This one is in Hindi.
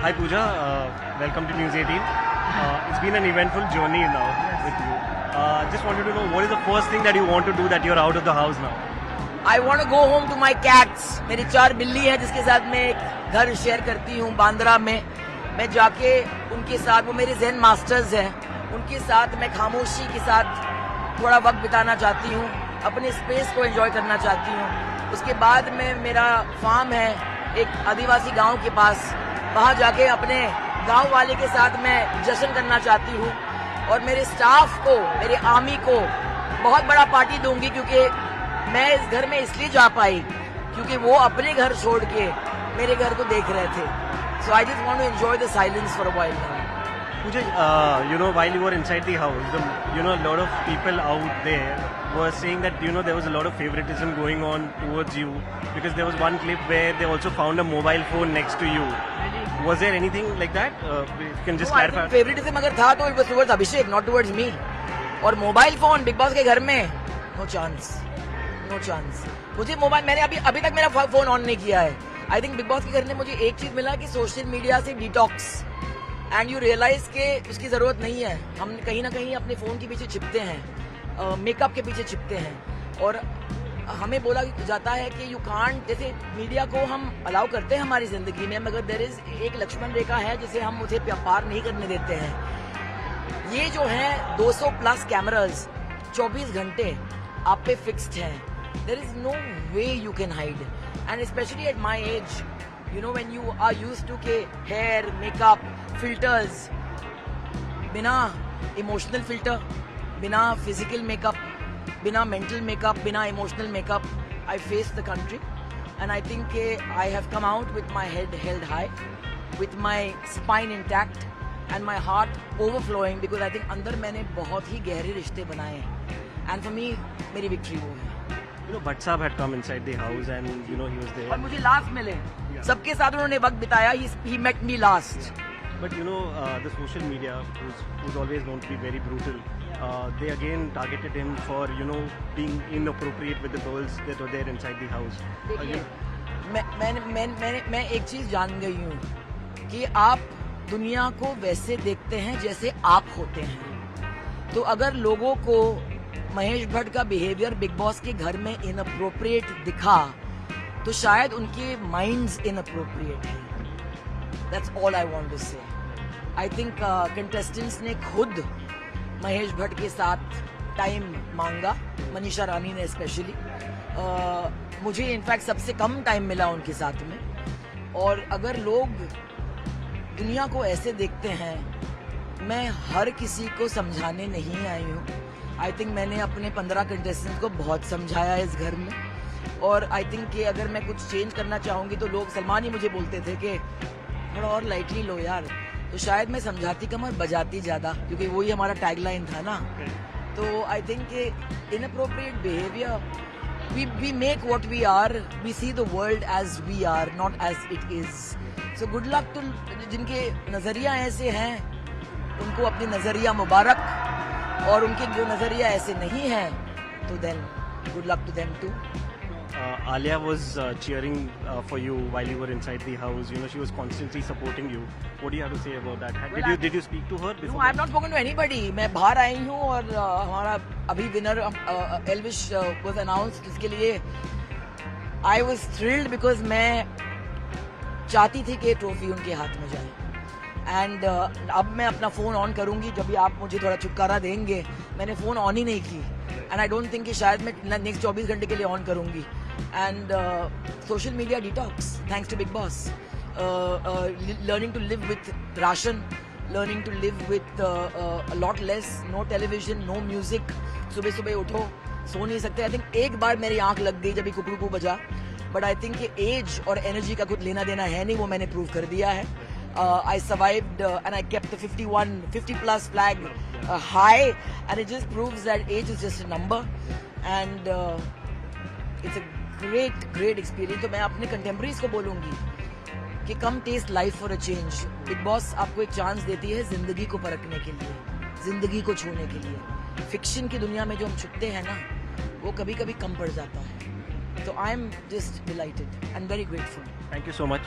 Hi Pooja, welcome to News 18. It's been an eventful journey now with you. Just wanted to know what is the first thing that you want to do that you're out of the house now? I want to go home to my cats. मेरी 4 बिल्ली है जिसके साथ मैं एक घर शेयर करती हूँ बांद्रा में. मैं जाके उनके साथ, वो मेरे ज़ेन मास्टर्स हैं, उनके साथ मैं खामोशी के साथ थोड़ा वक्त बिताना चाहती हूँ, अपने स्पेस को एंजॉय करना चाहती हूँ. उसके बाद में मेरा फार्म है एक आदिवासी गांव के पास, वहां जाके अपने गांव वाले के साथ मैं जश्न करना चाहती हूँ और मेरे स्टाफ को, मेरे आर्मी को बहुत बड़ा पार्टी दूंगी, क्योंकि मैं इस घर में इसलिए जा पाई क्योंकि वो अपने घर छोड़ के मेरे घर को देख रहे थे. So I just want to enjoy the silence for a while now. Pooja, while you were inside the house, a lot of people out there were saying that, there was a lot of favoritism going on towards you because there was one clip where they also found a mobile phone next to you. Was there anything like that? You can just clarify. Favouritism अगर था तो it was towards Abhishek, not towards me. और मोबाइल फोन बिग बॉस के घर में नो चांस. मुझे मोबाइल, मैंने अभी तक मेरा फोन ऑन नहीं किया है. आई थिंक बिग बॉस के घर ने मुझे एक चीज मिला कि सोशल मीडिया से डिटॉक्स, एंड यू रियलाइज के उसकी जरूरत नहीं है. हम कहीं ना कहीं अपने फोन के पीछे छिपते हैं, मेकअप के पीछे छिपते हैं, और हमें बोला जाता है कि यू कांट, जैसे मीडिया को हम अलाउ करते हैं हमारी जिंदगी में, मगर देयर इज एक लक्ष्मण रेखा है जिसे हम उसे पार नहीं करने देते हैं. ये जो है 200 प्लस कैमरास 24 घंटे आप पे फिक्स्ड हैं. There is no way you can hide, and specially at my age, when you are used to के hair, makeup, filters, बिना emotional filter, बिना physical makeup, बिना mental makeup, बिना emotional makeup, I face the country, and I think I have come out with my head held high, with my spine intact, and my heart overflowing, because I think अंदर मैंने बहुत ही गहरे रिश्ते बनाए हैं, and for me मेरी victory वो है. Bhatt Saab had come inside the house and he was there. और मुझे लास्ट मिले, सबके साथ उन्होंने वक्त बिताया. He met me last. But the social media, who's always known to be very brutal, they again targeted him for being inappropriate with the girls that were there inside the house. मैं एक चीज जान गई हूँ कि आप दुनिया को वैसे देखते हैं जैसे आप होते हैं. तो अगर लोगों को महेश भट्ट का बिहेवियर बिग बॉस के घर में इनअप्रोप्रिएट दिखा, तो शायद उनके माइंड्स इनअप्रोप्रिएट हैं. That's all I want to say. I think contestants ने खुद महेश भट्ट के साथ टाइम मांगा, मनीषा रानी ने स्पेशली. मुझे इनफैक्ट सबसे कम टाइम मिला उनके साथ में. और अगर लोग दुनिया को ऐसे देखते हैं, मैं हर किसी को समझाने नहीं आई हूँ. आई थिंक मैंने अपने 15 कंटेस्टेंट को बहुत समझाया इस घर में, और आई थिंक कि अगर मैं कुछ चेंज करना चाहूँगी तो लोग, सलमान ही मुझे बोलते थे कि थोड़ा और लाइटली लो यार, तो शायद मैं समझाती कम और बजाती ज़्यादा, क्योंकि वही हमारा टैगलाइन था ना. तो I think inappropriate behaviour, we make what we are, we see the world as we are, not as it is. So good luck to जिनके नज़रिया ऐसे हैं, उनको अपनी नज़रिया मुबारक, और उनके जो नजरिया ऐसे नहीं है तो then good luck to them too. Alia was cheering for you while you were inside the house. She was constantly supporting you. What do you have to say about that? Did you speak to her before? No, I have not spoken to anybody. मैं बाहर आई हूँ और हमारा अभी विनर एल्विश was announced, जिसके लिए I was thrilled because मैं चाहती थी कि ट्रॉफी उनके हाथ में जाए. एंड अब मैं अपना फ़ोन ऑन करूंगी जब भी आप मुझे थोड़ा छुटकारा देंगे. मैंने फ़ोन ऑन ही नहीं की, एंड आई डोंट थिंक कि शायद मैं नेक्स्ट 24 घंटे के लिए ऑन करूंगी. And social media detox, thanks to Bigg Boss. Learning to live with ration, learning to live with lot less, no television, no music. सुबह सुबह उठो, सो नहीं सकते. आई थिंक एक बार मेरी आंख लग गई जब ये कुकड़ू बजा, बट आई थिंक एज और एनर्जी का कुछ लेना देना है नहीं, वो मैंने प्रूव कर दिया है. I survived and I kept the 50 plus flag high, and it just proves that age is just a number, and it's a great experience. तो मैं अपने कंटेम्परेरीज को बोलूँगी कि come taste life for a change. Bigg Boss आपको एक चांस देती है जिंदगी को परखने के लिए, जिंदगी को छूने के लिए. फिक्शन की दुनिया में जो हम छुपते हैं ना, वो कभी कभी कम पड़ जाता है. तो I am just delighted and very grateful. Thank you so much.